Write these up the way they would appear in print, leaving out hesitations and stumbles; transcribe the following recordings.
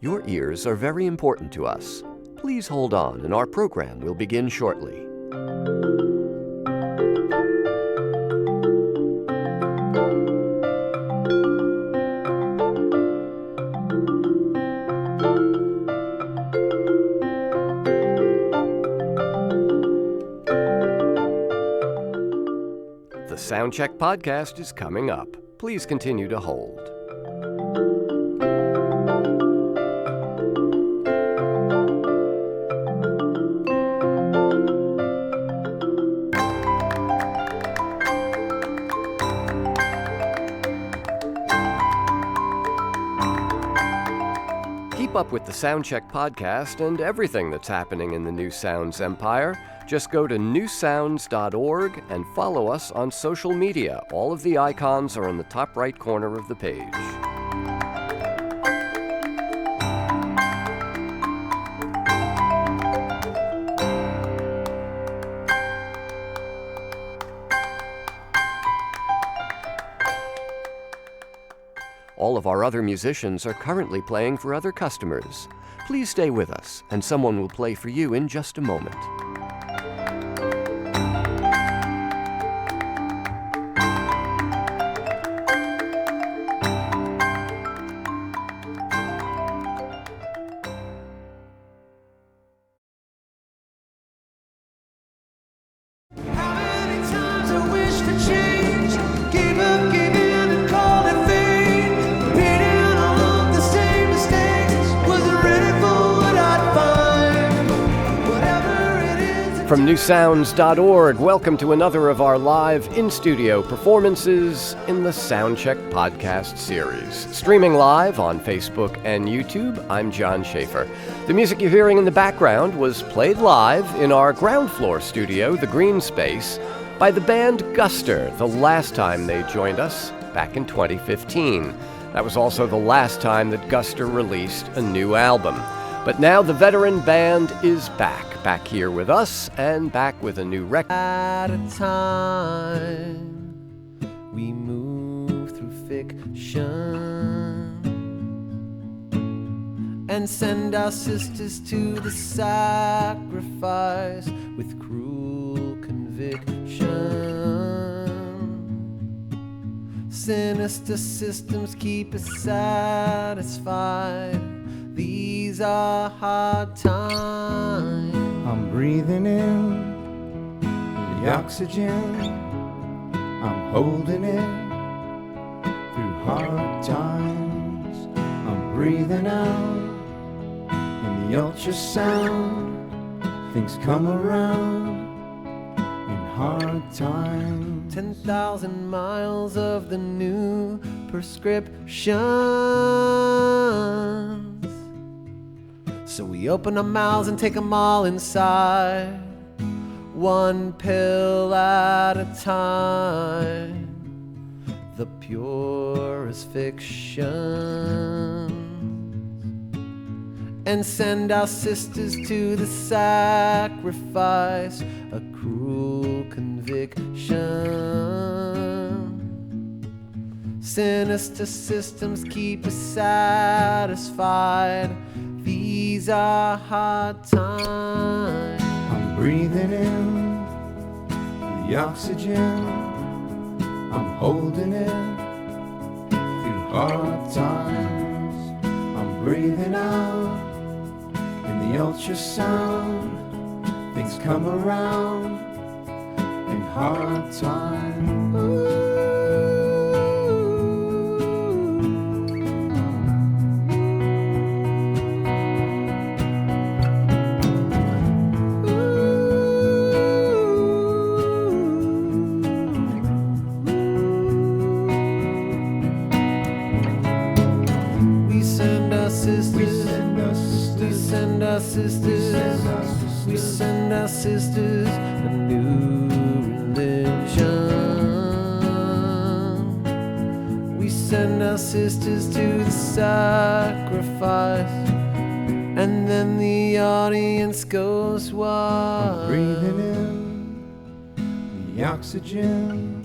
Your ears are very important to us. Please hold on, and our program will begin shortly. The Soundcheck podcast is coming up. Please continue to hold. Keep up with the Soundcheck podcast and everything that's happening in the New Sounds empire. Just go to newsounds.org and follow us on social media. All of the icons are in the top right corner of the page. All of our other musicians are currently playing for other customers. Please stay with us, and someone will play for you in just a moment. From newsounds.org, welcome to another of our live in-studio performances in the Soundcheck podcast series. Streaming live on Facebook and YouTube, I'm John Schaefer. The music you're hearing in the background was played live in our ground floor studio, the Green Space, by the band Guster, the last time they joined us back in 2015. That was also the last time that Guster released a new album. But now the veteran band is back here with us, and back with a new record. At a time, we move through fiction and send our sisters to the sacrifice with cruel conviction. Sinister systems keep us satisfied. These are hard times. I'm breathing in the oxygen. I'm holding it through hard times. I'm breathing out in the ultrasound. Things come around in hard times. 10,000 miles of the new prescriptions. So we open our mouths and take them all inside, one pill at a time. The purest fiction, and send our sisters to the sacrifice, a cruel conviction. Sinister systems keep us satisfied. These are hard times. I'm breathing in the oxygen. I'm holding it through hard times. I'm breathing out in the ultrasound. Things come around in hard times. We send our sisters a new religion. We send our sisters to the sacrifice, and then the audience goes wild. I'm breathing in the oxygen.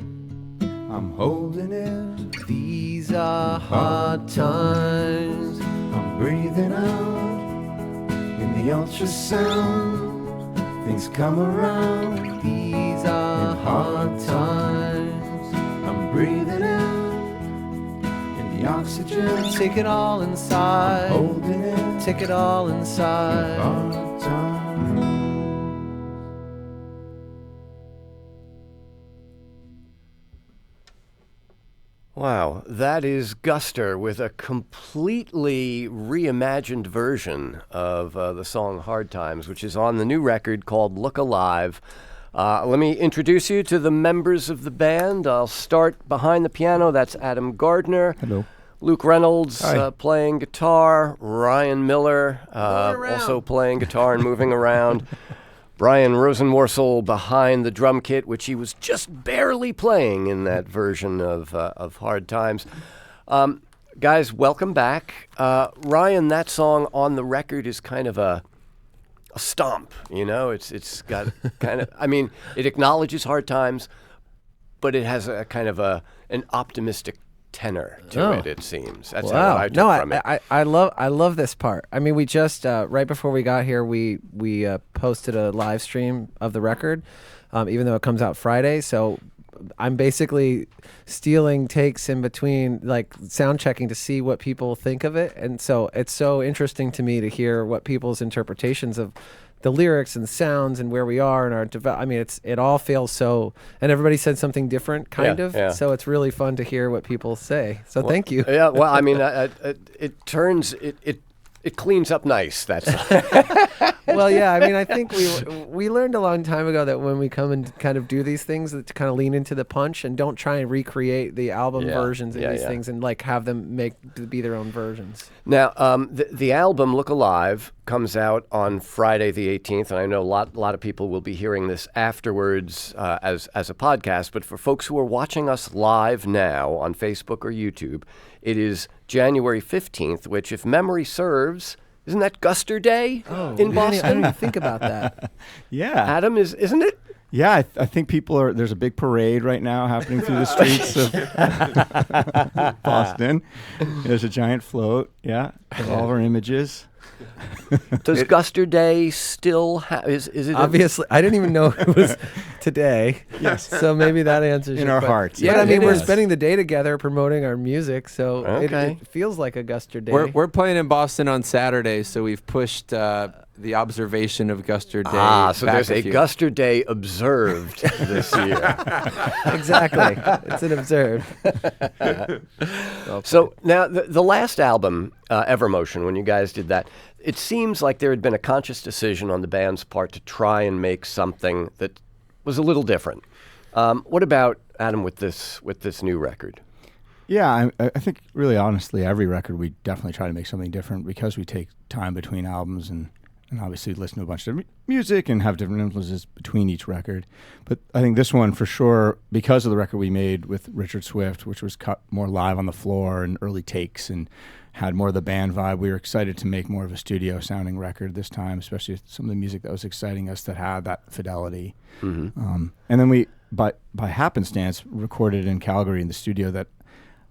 I'm holding it. These are hard times. I'm breathing out the ultrasound, things come around. These are hard times. I'm breathing in the oxygen. Take it all inside. Holding it. Take it all inside. Hard times. Wow, that is Guster with a completely reimagined version of the song Hard Times, which is on the new record called Look Alive. Let me introduce you to the members of the band. I'll start behind the piano. That's Adam Gardner. Hello. Luke Reynolds Hi. playing guitar. Ryan Miller also playing guitar and moving around. Brian Rosenworcel behind the drum kit, which he was just barely playing in that version of Hard Times. Guys, welcome back. Ryan, that song on the record is kind of a stomp, you know? It's got kind of, I mean, it acknowledges Hard Times, but it has a kind of an optimistic tenor to it seems. That's how I took from it. I love this part. I mean, we just right before we got here, we posted a live stream of the record, even though it comes out Friday. So I'm basically stealing takes in between, like sound checking to see what people think of it, and so it's so interesting to me to hear what people's interpretations of the lyrics and sounds and where we are in our I mean, it all feels so, and everybody said something different, kind of. Yeah. So it's really fun to hear what people say. So thank you. Yeah. Well, I mean, it cleans up nice. That's Well, yeah. I mean, I think we learned a long time ago that when we come and kind of do these things, that to kind of lean into the punch and don't try and recreate the album versions of these things, and like have them be their own versions. Now, the album Look Alive comes out on Friday the 18th, and I know a lot of people will be hearing this afterwards as a podcast. But for folks who are watching us live now on Facebook or YouTube, it is January 15th, which, if memory serves, isn't that Guster Day in Boston? I didn't even think about that. Yeah. Adam, isn't it? Yeah, I think people there's a big parade right now happening through the streets of Boston. There's a giant float, with all of our images. Does Guster Day still is it obviously? I didn't even know it was today. Yes. So maybe that answers in our hearts. Yeah, I mean, we're spending the day together promoting our music, so Okay. it feels like a Guster Day. We're playing in Boston on Saturday, so we've pushed the observation of Guster Day. So back there's a few. Guster Day observed this year. Exactly. It's an observed. So now the last album, Evermotion, when you guys did that, it seems like there had been a conscious decision on the band's part to try and make something that was a little different. What about, Adam, with this new record? Yeah, I think really honestly, every record we definitely try to make something different because we take time between albums and obviously listen to a bunch of different music and have different influences between each record. But I think this one for sure, because of the record we made with Richard Swift, which was cut more live on the floor and early takes and had more of the band vibe, we were excited to make more of a studio sounding record this time, especially with some of the music that was exciting us that had that fidelity. Mm-hmm. And then we, by happenstance, recorded in Calgary in the studio that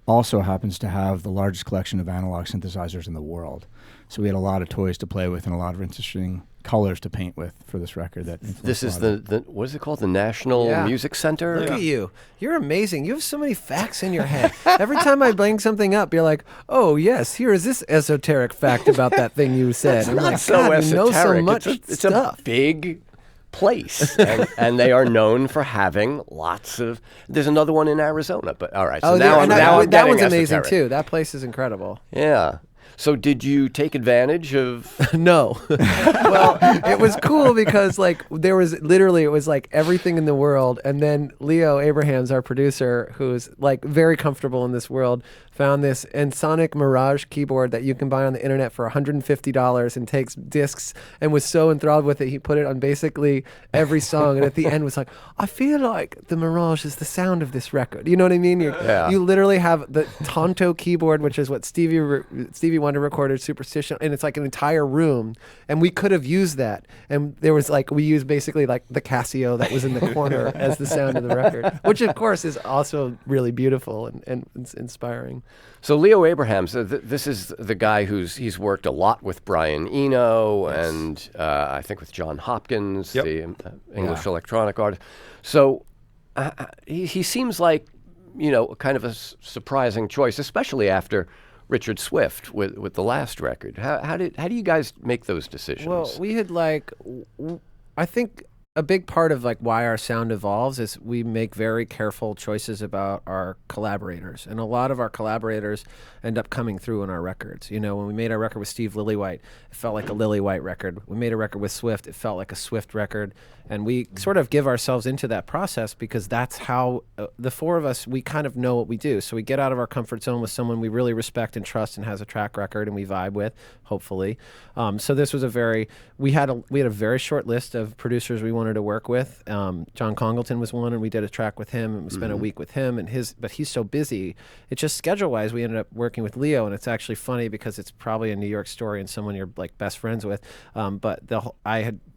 also happens to have the largest collection of analog synthesizers in the world. So we had a lot of toys to play with and a lot of interesting colors to paint with for this record. This is the what is it called? The National Music Center? Look at you. You're amazing. You have so many facts in your head. Every time I bring something up, you're like, oh, yes, here is this esoteric fact about that thing you said. I'm Not like, so God, you esoteric. know so much it's stuff. a big place, and they are known for having lots of. There's another one in Arizona, but all right. So now I'm that getting one's amazing esoteric. too. That place is incredible. Yeah. So did you take advantage of? No. Well, it was cool because like there was literally it was like everything in the world, and then Leo Abrahams, our producer, who's like very comfortable in this world, found this Ensoniq Mirage keyboard that you can buy on the internet for $150 and takes discs, and was so enthralled with it he put it on basically every song, and at the end was like, I feel like the Mirage is the sound of this record. You know what I mean? You literally have the Tonto keyboard, which is what Stevie Wonder recorded Superstition, and it's like an entire room, and we could have used that. And there was like, we used basically like the Casio that was in the corner as the sound of the record, which of course is also really beautiful and inspiring. So Leo Abrahams, this is the guy he's worked a lot with Brian Eno and I think with John Hopkins, the English electronic artist. So he seems like, kind of a surprising choice, especially after Richard Swift with the last record. How do you guys make those decisions? Well, we had I think a big part of like why our sound evolves is we make very careful choices about our collaborators, and a lot of our collaborators end up coming through in our records. When we made our record with Steve Lillywhite, it felt like a Lillywhite record. We made a record with Swift, it felt like a Swift record, and we sort of give ourselves into that process because that's how the four of us, we kind of know what we do. So we get out of our comfort zone with someone we really respect and trust and has a track record and we vibe with, hopefully. So this was we had a very short list of producers we wanted to work with. John Congleton was one, and we did a track with him, and we spent a week with him. But he's so busy. It's just schedule-wise, we ended up working with Leo, and it's actually funny because it's probably a New York story and someone you're like best friends with. But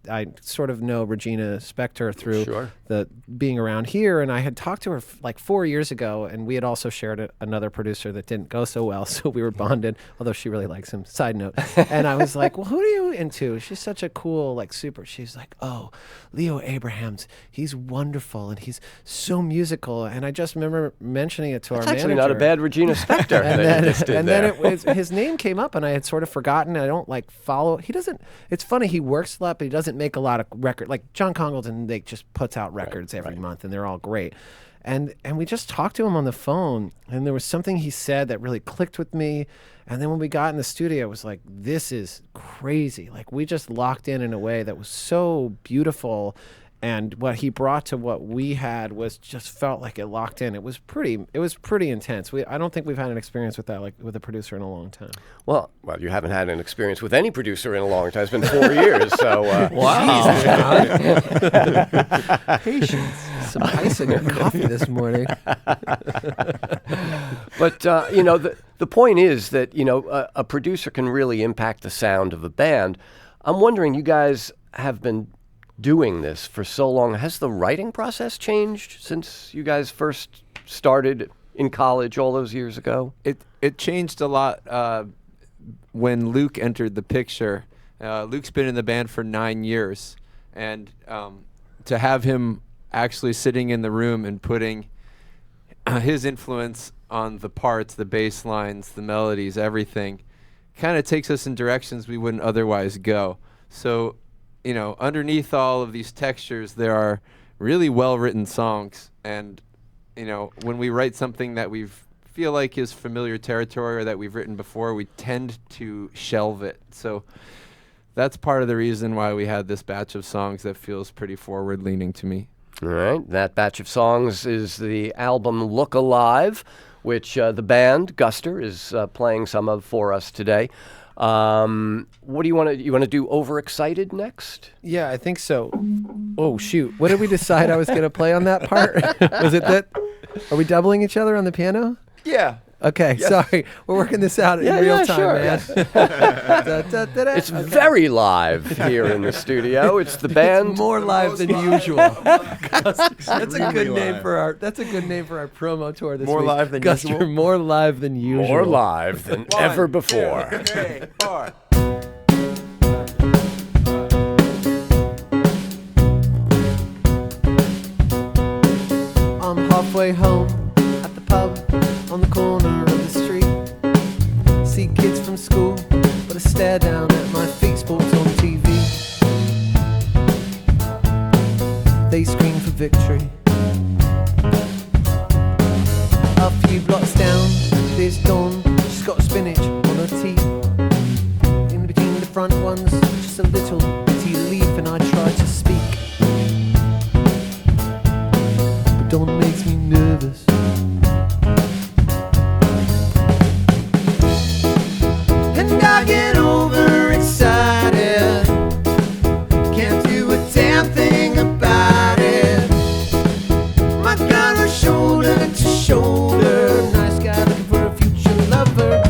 I sort of know Regina Spektor through the being around here, and I had talked to her like 4 years ago, and we had also shared another producer that didn't go so well, so we were bonded. Although she really likes him. Side note. And I was like, "Well, who are you into?" She's such a cool super. She's like, "Oh, Leo Abrahams. He's wonderful, and he's so musical." And I just remember mentioning it to our manager. That's actually not a bad Regina Spektor. then his name came up, and I had sort of forgotten. I don't follow. He doesn't. It's funny. He works a lot, but he doesn't make a lot of records. Like John Congleton, they just puts out records every month, and they're all great. And we just talked to him on the phone, and there was something he said that really clicked with me. And then when we got in the studio, it was like, this is crazy. Like, we just locked in a way that was so beautiful. And what he brought to what we had was just felt like it locked in. It was pretty intense. I don't think we've had an experience with that, like with a producer, in a long time. Well, you haven't had an experience with any producer in a long time. It's been 4 years, so... Wow. Patience. Some ice in your coffee this morning. But, the point is that, a producer can really impact the sound of a band. I'm wondering, you guys have been doing this for so long. Has the writing process changed since you guys first started in college all those years ago? It changed a lot when Luke entered the picture. Luke's been in the band for 9 years, and to have him actually sitting in the room and putting his influence on the parts, the bass lines, the melodies, everything, kind of takes us in directions we wouldn't otherwise go. So, underneath all of these textures, there are really well-written songs. And, when we write something that we feel like is familiar territory or that we've written before, we tend to shelve it. So that's part of the reason why we had this batch of songs that feels pretty forward-leaning to me. All right. That batch of songs is the album Look Alive, which the band, Guster, is playing some of for us today. What do you want to do? Overexcited next? Yeah, I think so. Oh, shoot. What did we decide I was going to play on that part? Was it that? Are we doubling each other on the piano? Yeah. Okay, yes. Sorry. We're working this out in real time, sure, man. It's very live here in the studio. It's the band. It's more live than usual. That's a good name for our promo tour this week. More live than Guster, usual. more live than usual. More live than ever before. 1, 2, 3, 4. I'm halfway home at the pub on the corner of the street. See kids from school, but I stare down at my feet. Sports on TV. They scream for victory. A few blocks down, there's Dawn. She's got spinach on her teeth. In between the front ones, just a little bitty leaf, and I try to speak. But Dawn makes me nervous. And I get overexcited. Can't do a damn thing about it. My God, we're shoulder to shoulder. Nice guy looking for a future lover.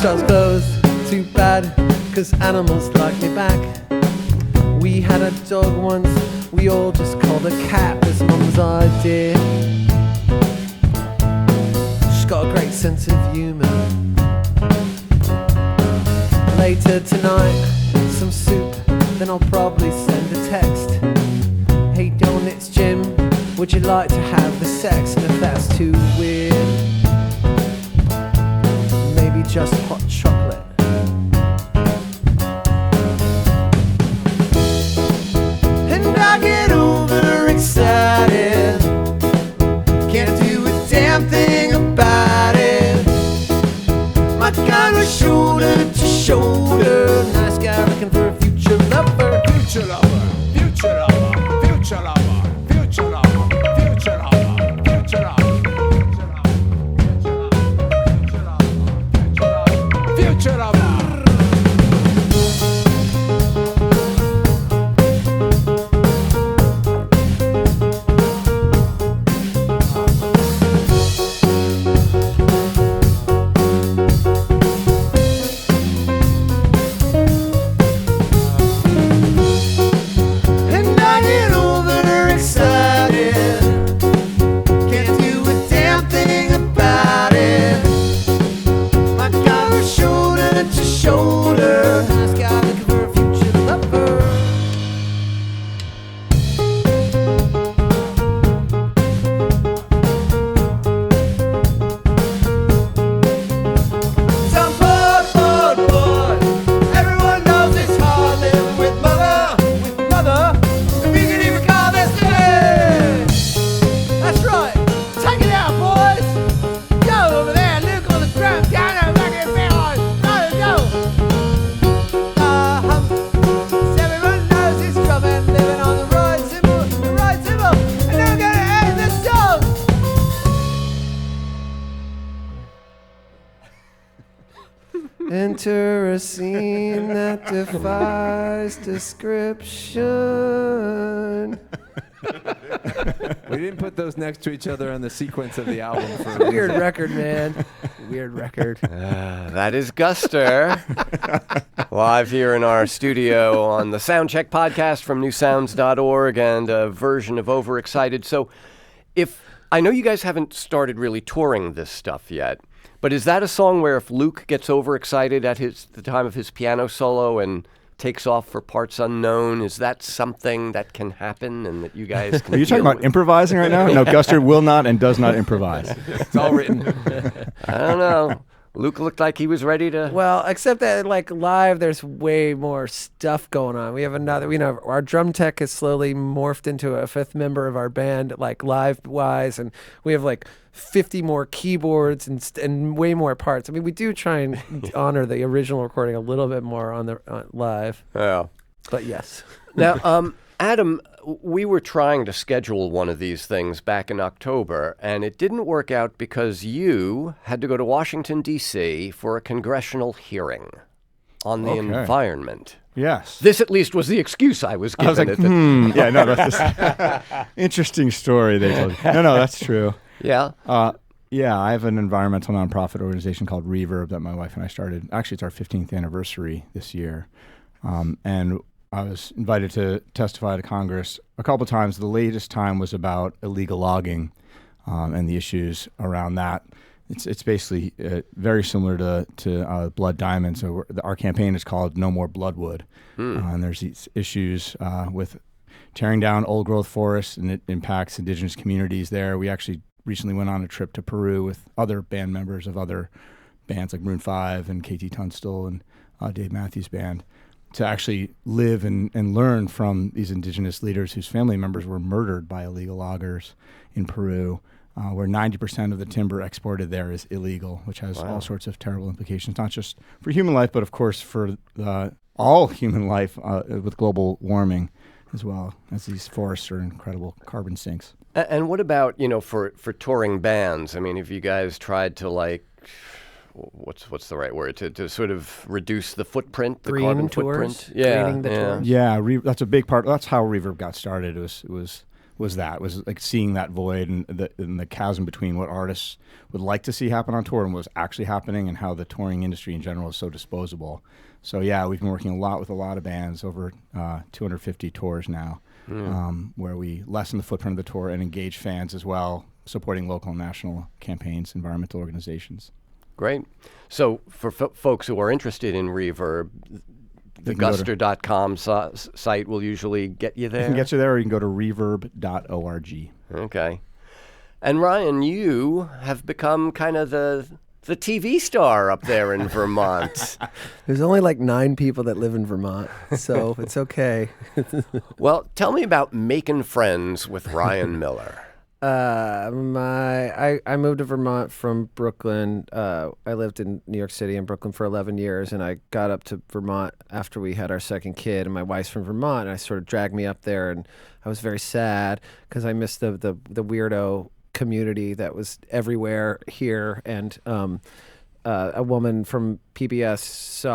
shop's closed, too bad, 'cause animals like me back. We had a dog once, we all just called her Cat, was Mum's idea. She's got a great sense of humour. Later tonight, some soup, then I'll probably send a text. Hey Don, it's Jim, would you like to have the sex? And if that's too weird, maybe just hot chocolate. And I get overexcited, can't do a damn thing about it. My guy was shoulder to shoulder, nice guy looking for a future lover. Future lover, future lover, future lover, future lover, future lover, future lover, future lover. And I get overexcited, can't do a damn thing about it. My guy was shoulder to shoulder, nice guy looking for a future lover. Some boy, everyone knows it's hard living with mother. If you can even call this living. That's right, take it out, boys. Go over there, Luke on the drum, piano, back in behind. Go. Everyone knows it's drumming, living on the right cymbal, and then we're gonna end this song. Enter a scene that defies description. We didn't put those next to each other on the sequence of the album. For Weird record, man. Weird record. That is Guster, live here in our studio on the Soundcheck podcast from newsounds.org and a version of Overexcited. So if I know you guys haven't started really touring this stuff yet, but is that a song where if Luke gets overexcited at the time of his piano solo and takes off for parts unknown, is that something that can happen and that you guys can Are you talking deal about with? improvising right now? No, Guster will not and does not improvise. It's all written. I don't know. Luke looked like he was ready to... Well, except that like live, there's way more stuff going on. We have our drum tech has slowly morphed into a fifth member of our band, like live wise, and we have like 50 more keyboards and way more parts. I mean, we do try and honor the original recording a little bit more on the live, Yeah. but yes. Now, Adam, we were trying to schedule one of these things back in October, and it didn't work out because you had to go to Washington, D.C. for a congressional hearing on the Okay. environment. Yes. This, at least, was the excuse I was given. I was like, yeah, no, that's just interesting story they told you. No, that's true. Yeah? Yeah, I have an environmental nonprofit organization called Reverb that my wife and I started. Actually, it's our 15th anniversary this year. And I was invited to testify to Congress a couple times. The latest time was about illegal logging and the issues around that. It's basically very similar to Blood Diamond. So our campaign is called No More Bloodwood. And there's these issues with tearing down old growth forests, and it impacts indigenous communities there. We actually recently went on a trip to Peru with other band members of other bands like Maroon 5 and KT Tunstall and Dave Matthews Band to actually live and learn from these indigenous leaders whose family members were murdered by illegal loggers in Peru, where 90% of the timber exported there is illegal, which has all sorts of terrible implications, not just for human life, but of course for all human life with global warming as well, as these forests are incredible carbon sinks. And what about, for touring bands? I mean, have you guys tried to, like, what's the right word, to sort of reduce the footprint, the Green carbon tours? footprint? Yeah, Greening the tours? Yeah, that's a big part. That's how Reverb got started. It was was like seeing that void and the chasm between what artists would like to see happen on tour and what's actually happening, and how the touring industry in general is so disposable. So yeah, we've been working a lot with a lot of bands, over 250 tours now, where we lessen the footprint of the tour and engage fans as well, supporting local and national campaigns, environmental organizations. Great. So for folks who are interested in Reverb, the They can go to- Guster.com site will usually get you You there. can get you there, or you can go to reverb.org. Okay. And Ryan, you have become kind of the TV star up there in Vermont. There's only like 9 people that live in Vermont, so it's okay. Well, tell me about making friends with Ryan Miller. I moved to Vermont from Brooklyn. I lived in New York City and Brooklyn for 11 years, and I got up to Vermont after we had our second kid, and my wife's from Vermont, and I sort of dragged me up there, and I was very sad because I missed the weirdo community that was everywhere here, and a woman from PBS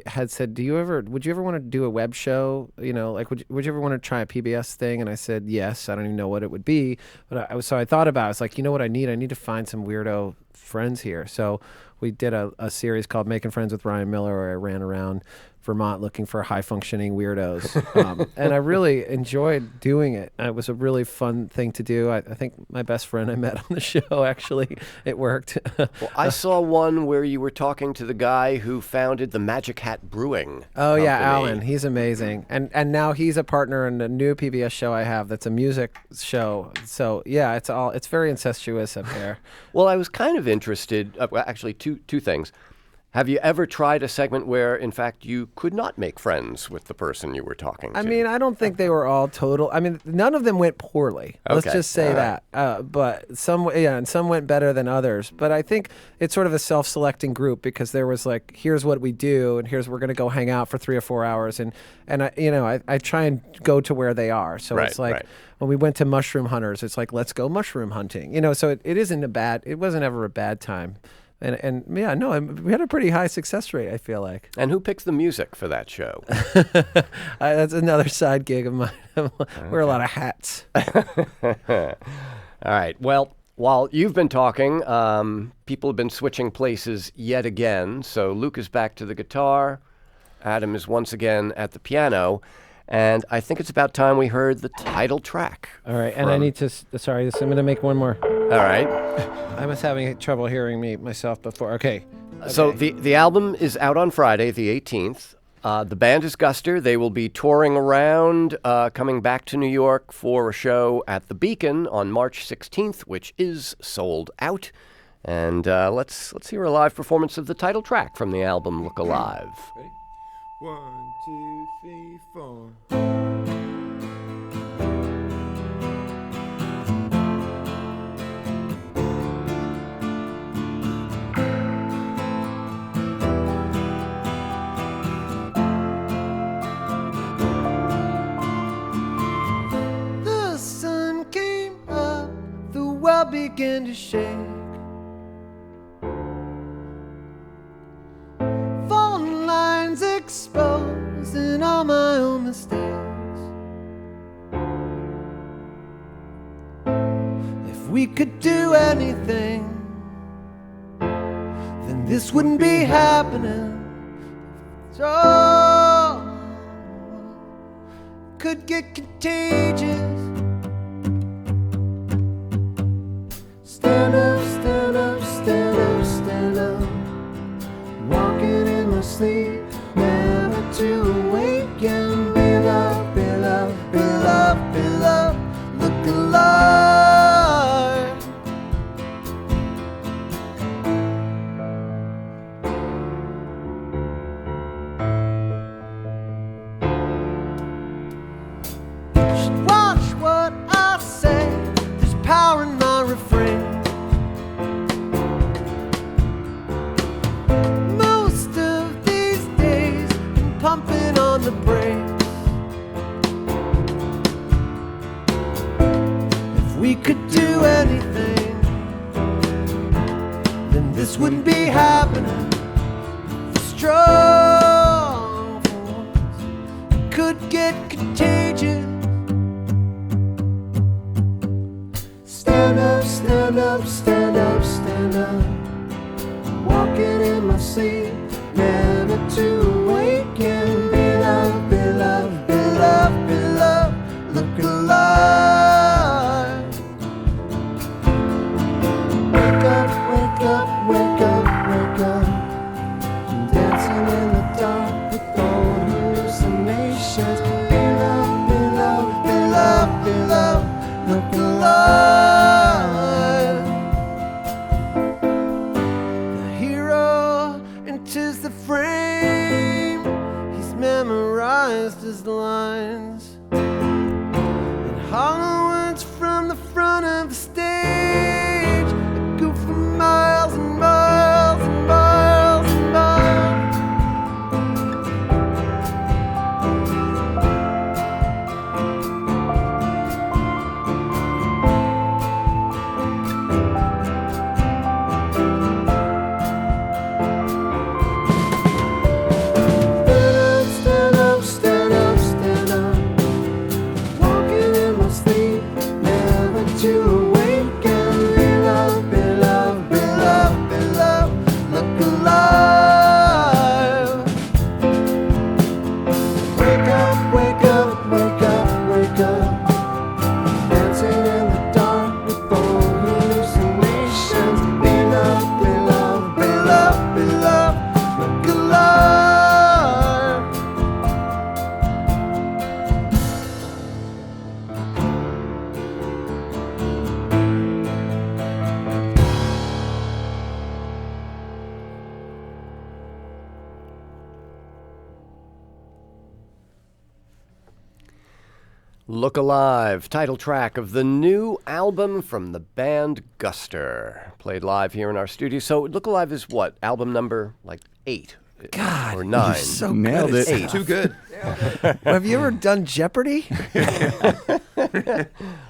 had said, would you ever want to do a web show? You know, like, would you ever want to try a PBS thing? And I said, yes. I don't even know what it would be. But I thought about it. I was like, you know what I need? I need to find some weirdo friends here. So we did a series called Making Friends with Ryan Miller, where I ran around Vermont looking for high-functioning weirdos. And I really enjoyed doing it. It was a really fun thing to do. I think my best friend I met on the show, actually, it worked. Well, I saw one where you were talking to the guy who founded the Magic Hat Brewing Oh, yeah, Company. Alan. He's amazing. And now he's a partner in a new PBS show I have that's a music show. So, yeah, it's very incestuous up there. Well, I was kind of interested, well, actually, two things. Have you ever tried a segment where, in fact, you could not make friends with the person you were talking to? I mean, I don't think they were all total. I mean, none of them went poorly. Let's Okay. just say All that. But some went better than others. But I think it's sort of a self-selecting group, because there was like, here's what we do, and we're going to go hang out for 3 or 4 hours, and I try and go to where they are. So Right, it's like right. when we went to Mushroom Hunters, it's like, let's go mushroom hunting. So it wasn't ever a bad time. And yeah, no, we had a pretty high success rate, I feel like. And who picks the music for that show? That's another side gig of mine. Wear a lot of hats. All right. Well, while you've been talking, people have been switching places yet again. So Luke is back to the guitar. Adam is once again at the piano. And I think it's about time we heard the title track. All right, and I need to, I'm going to make one more. All right. I was having trouble hearing myself before. Okay. So the album is out on Friday, the 18th. The band is Guster. They will be touring around, coming back to New York for a show at the Beacon on March 16th, which is sold out. And let's hear a live performance of the title track from the album Look Alive. Ready? 1, 2, 3, 4. The sun came up, the world began to shake. Phone lines exposing all my own mistakes. If we could do anything, then this wouldn't be happening. So could get contagious. Stand up, stand up, stand up, stand up. Walking in my sleep, never to awaken. Be loved, be loved, be loved, be loved. Look alive. Should watch what I say. There's power in my refrain. Most of these days, I'm pumping on the brakes. If we could do anything, then this wouldn't be happening. The strong ones could get contagious. stand up, stand up, stand up. Walking in my sleep, never to awaken. Be loved, be loved, be loved, be loved. Look alive. Wake up, wake up, wake up, wake up. Dancing in the dark with old hallucinations. Be loved, be loved, be loved, be loved. Look alive. The hero enters the frame. He's memorized his lines and hollow words from the front of the stage. Go for miles and miles and miles and miles. Stand up, stand up, stand up. Walking in my sleep, never to awaken. Be loved, be loved, be loved, be loved. Look alive. Wake up, wake up, wake up, wake up. Dancing in the dark with old hallucinations. Be loved, be loved, be loved, be loved. Look alive. Look Alive, title track of the new album from the band Guster. Played live here in our studio. So Look Alive is what? Album number like 8 God, or 9? so Nailed good. it. Too good. Have you ever done Jeopardy?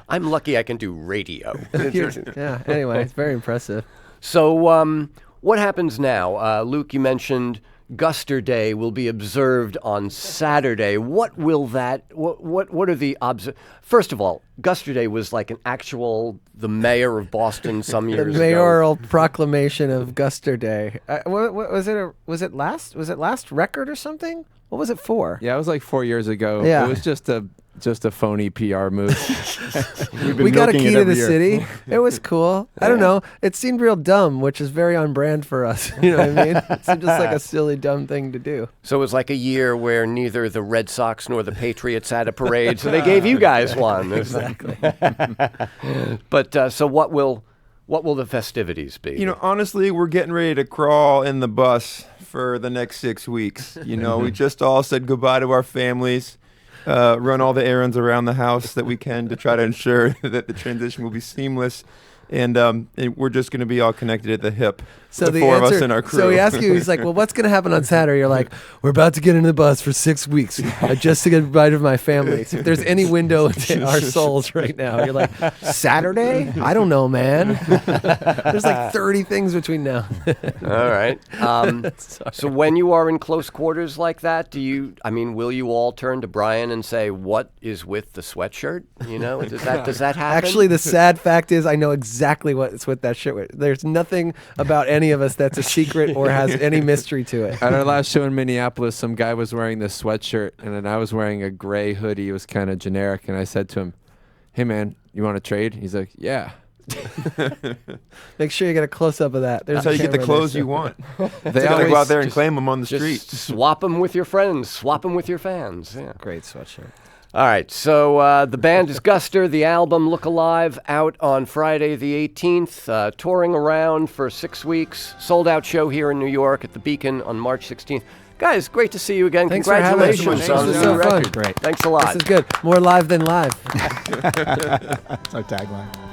I'm lucky I can do radio. Yeah, anyway, it's very impressive. So what happens now? Luke, you mentioned Guster Day will be observed on Saturday. What will that, what are the, first of all, Guster Day was like the mayor of Boston some years The ago. mayoral proclamation of Guster Day. What was it? Was it last record or something? What was it for? Yeah, it was like 4 years ago. Yeah. It was just a phony PR move. We got a milking key it to every the year. city. It was cool. I don't know. It seemed real dumb, which is very on brand for us. You know what I mean? It seemed just like a silly, dumb thing to do. So it was like a year where neither the Red Sox nor the Patriots had a parade, so they gave you guys one. Exactly. But so what will the festivities be? You know, honestly, we're getting ready to crawl in the bus for the next 6 weeks. You know, we just all said goodbye to our families, run all the errands around the house that we can to try to ensure that the transition will be seamless. And we're just going to be all connected at the hip. So the four of us in our crew. So he asks you, he's like, well, what's going to happen on Saturday? You're like, we're about to get into the bus for 6 weeks just to get goodbye to my family. So if there's any window into our souls right now, you're like, Saturday? I don't know, man. There's like 30 things between now. All right. So when you are in close quarters like that, will you all turn to Brian and say, what is with the sweatshirt? You know, does that happen? Actually, the sad fact is I know exactly what's with that shit. There's nothing about any of us that's a secret or has any mystery to it. At our last show in Minneapolis, some guy was wearing this sweatshirt, and then I was wearing a gray hoodie. It was kind of generic, and I said to him, hey, man, you want to trade? He's like, yeah. Make sure you get a close-up of that. That's how you get the clothes you want. They You gotta always go out there and just- claim them on the Just street. swap them with your friends. Swap them with your fans. Yeah. Great sweatshirt. All right, so the band is Guster. The album Look Alive out on Friday the 18th. Touring around for 6 weeks. Sold-out show here in New York at the Beacon on March 16th. Guys, great to see you again. Thanks for having us. Congratulations This on was the so new fun. record. Great. Thanks a lot. This is good. More live than live. That's our tagline.